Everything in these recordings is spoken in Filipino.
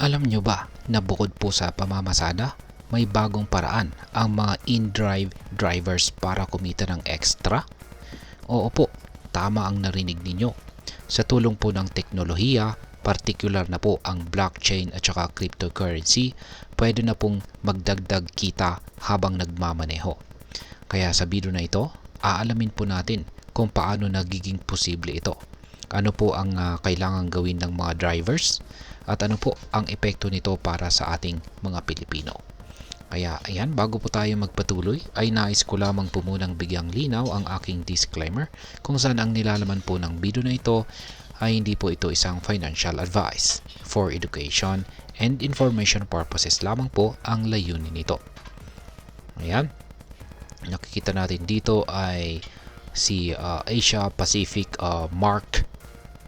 Alam nyo ba na bukod po sa pamamasada, may bagong paraan ang mga in-drive drivers para kumita ng extra? Oo po, tama ang narinig ninyo. Sa tulong po ng teknolohiya, partikular na po ang blockchain at saka cryptocurrency, pwede na pong magdagdag kita habang nagmamaneho. Kaya sa video na ito, aalamin po natin kung paano nagiging posible ito. Ano po ang kailangan gawin ng mga drivers at ano po ang epekto nito para sa ating mga Pilipino. Kaya ayan, bago po tayo magpatuloy ay nais ko lamang po munang bigyang linaw ang aking disclaimer kung saan ang nilalaman po ng video na ito ay hindi po ito isang financial advice. For education and information purposes lamang po ang layunin nito. Ayan, nakikita natin dito ay si Asia Pacific Mark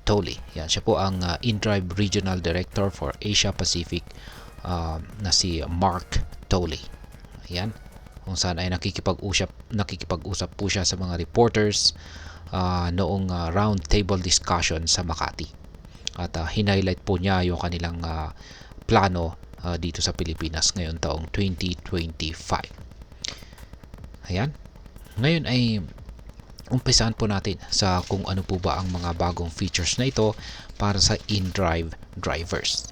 Tolley. Yan, siya po ang in-drive regional director for Asia Pacific na si Mark Tolley. Ayan, kung saan ay nakikipag-usap po siya sa mga reporters noong round table discussion sa Makati. At hinighlight po niya yung kanilang plano dito sa Pilipinas ngayon taong 2025. Ayan, ngayon ay umpisahan po natin sa kung ano po ba ang mga bagong features na ito para sa in-drive drivers.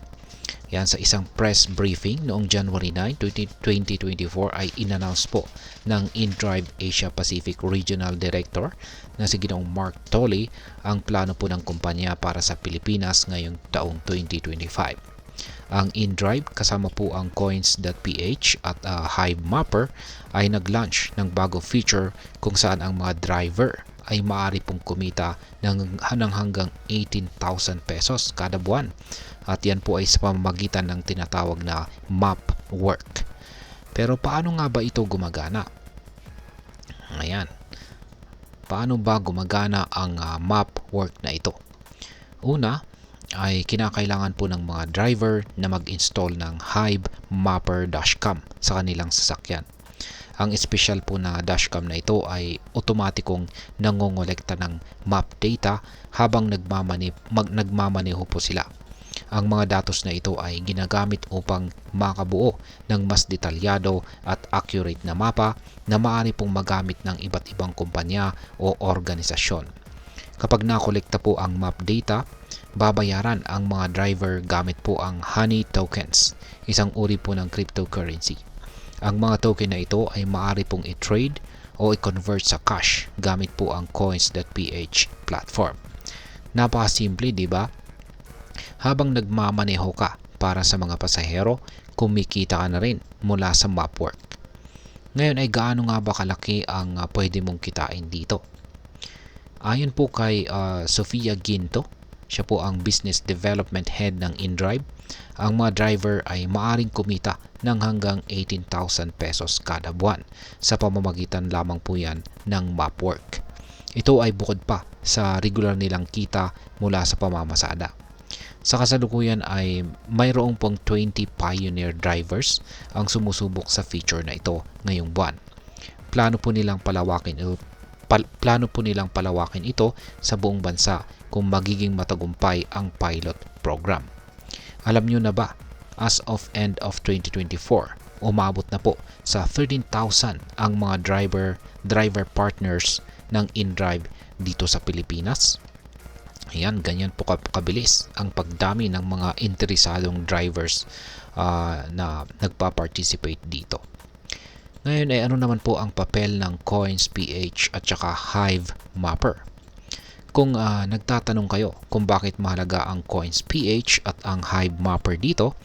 Yan, sa isang press briefing noong January 9, 2024 ay in-announce po ng in-drive Asia Pacific Regional Director na si Ginoong Mark Tolley ang plano po ng kumpanya para sa Pilipinas ngayong taong 2025. Ang in-drive kasama po ang Coins.ph at Hive Mapper ay nag-launch ng bagong feature kung saan ang mga driver ay maaari pong kumita ng hanggang 18,000 pesos kada buwan. At yan po ay sa pamamagitan ng tinatawag na map work. Pero paano nga ba ito gumagana? Ayan. Paano ba gumagana ang map work na ito? Una, ay kinakailangan po ng mga driver na mag-install ng Hive Mapper dashcam sa kanilang sasakyan. Ang espesyal po na dashcam na ito ay otomatikong nangongolekta ng map data habang nagmamaneho po sila. Ang mga datos na ito ay ginagamit upang makabuo ng mas detalyado at accurate na mapa na maaari pong magamit ng iba't ibang kumpanya o organisasyon. Kapag nakolekta po ang map data, babayaran ang mga driver gamit po ang Honey tokens, isang uri po ng cryptocurrency. Ang mga token na ito ay maaari pong i-trade o i-convert sa cash gamit po ang Coins.ph platform. Napakasimple, di ba? Habang nagmamaneho ka para sa mga pasahero, kumikita ka na rin mula sa Mapwork. Ngayon ay gaano nga ba kalaki ang pwede mong kitain dito? Ayon po kay Sofia Ginto, siya po ang Business Development Head ng InDrive, ang mga driver ay maaring kumita ng hanggang 18,000 pesos kada buwan sa pamamagitan lamang po yan ng Mapwork. Ito ay bukod pa sa regular nilang kita mula sa pamamasada. Sa kasalukuyan ay mayroong pong 20 pioneer drivers ang sumusubok sa feature na ito ngayong buwan. Plano po nilang palawakin ito sa buong bansa kung magiging matagumpay ang pilot program. Alam nyo na ba, as of end of 2024, umabot na po sa 13,000 ang mga driver partners ng InDrive dito sa Pilipinas. Ayan, ganyan po kabilis ang pagdami ng mga interesadong drivers na nagpa-participate dito. Ngayon ay ano naman po ang papel ng Coins.ph at saka Hive Mapper? Kung nagtatanong kayo kung bakit mahalaga ang Coins.ph at ang Hive Mapper dito,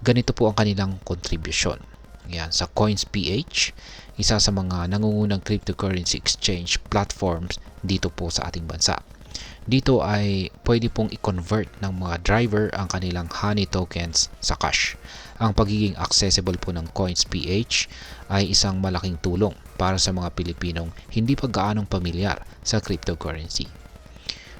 ganito po ang kanilang contribution. Yan, sa Coins.ph, isa sa mga nangungunang cryptocurrency exchange platforms dito po sa ating bansa. Dito ay pwede pong i-convert ng mga driver ang kanilang Honey tokens sa cash. Ang pagiging accessible po ng Coins.ph ay isang malaking tulong para sa mga Pilipinong hindi pa gaanong pamilyar sa cryptocurrency.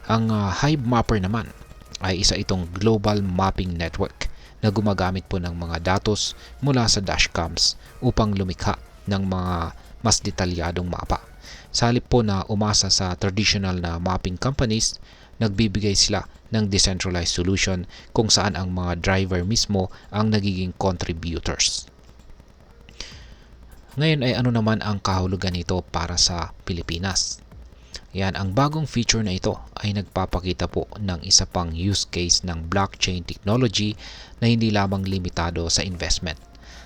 Ang Hive Mapper naman ay isa itong global mapping network na gumagamit po ng mga datos mula sa dashcams upang lumikha ng mga mas detalyadong mapa. Sa halip po na umasa sa traditional na mapping companies, nagbibigay sila ng decentralized solution kung saan ang mga driver mismo ang nagiging contributors. Ngayon ay ano naman ang kahulugan nito para sa Pilipinas? Yan, ang bagong feature na ito ay nagpapakita po ng isa pang use case ng blockchain technology na hindi lamang limitado sa investment.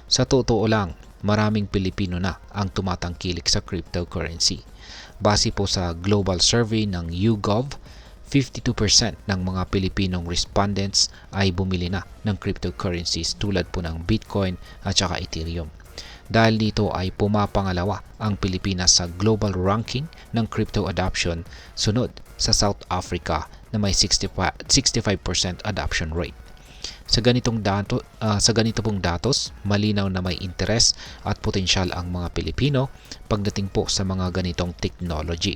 Sa totoo lang, maraming Pilipino na ang tumatangkilik sa cryptocurrency. Base po sa global survey ng YouGov, 52% ng mga Pilipinong respondents ay bumili na ng cryptocurrencies tulad po ng Bitcoin at saka Ethereum. Dahil dito ay pumapangalawa ang Pilipinas sa global ranking ng crypto adoption, sunod sa South Africa na may 65% adoption rate. Sa ganito pong datos, malinaw na may interes at potensyal ang mga Pilipino pagdating po sa mga ganitong technology.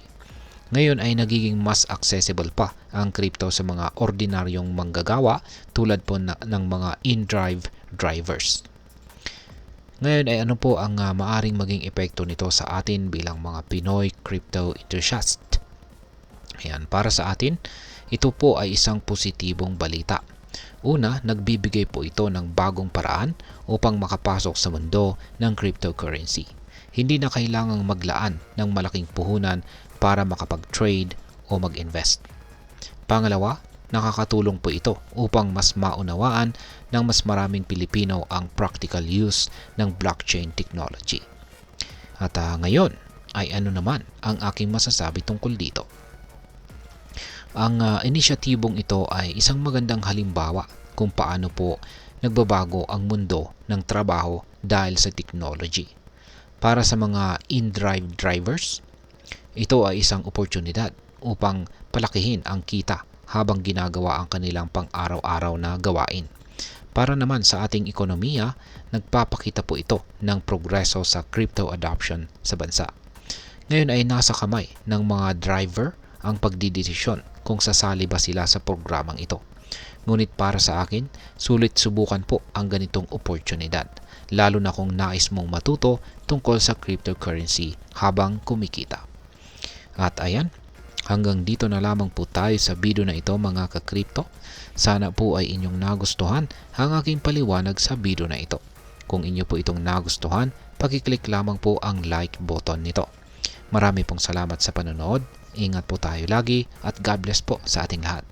Ngayon ay nagiging mas accessible pa ang crypto sa mga ordinaryong manggagawa tulad po ng mga in-drive drivers. Ngayon ay ano po ang maaring maging epekto nito sa atin bilang mga Pinoy crypto enthusiast? Ayan, para sa atin, ito po ay isang positibong balita. Una, nagbibigay po ito ng bagong paraan upang makapasok sa mundo ng cryptocurrency. Hindi na kailangang maglaan ng malaking puhunan para makapag-trade o mag-invest. Pangalawa, nakakatulong po ito upang mas maunawaan ng mas maraming Pilipino ang practical use ng blockchain technology. At ngayon ay ano naman ang aking masasabi tungkol dito? Ang inisyatibong ito ay isang magandang halimbawa kung paano po nagbabago ang mundo ng trabaho dahil sa technology. Para sa mga in-drive drivers, ito ay isang oportunidad upang palakihin ang kita habang ginagawa ang kanilang pang-araw-araw na gawain. Para naman sa ating ekonomiya, nagpapakita po ito ng progreso sa crypto adoption sa bansa. Ngayon ay nasa kamay ng mga driver ang pagdidesisyon kung sasali ba sila sa programang ito. Ngunit para sa akin, sulit subukan po ang ganitong oportunidad, lalo na kung nais mong matuto tungkol sa cryptocurrency habang kumikita. At ayan, hanggang dito na lamang po tayo sa video na ito mga ka-crypto. Sana po ay inyong nagustuhan ang aking paliwanag sa video na ito. Kung inyo po itong nagustuhan, pakiclick lamang po ang like button nito. Marami pong salamat sa panonood. Ingat po tayo lagi at God bless po sa ating lahat.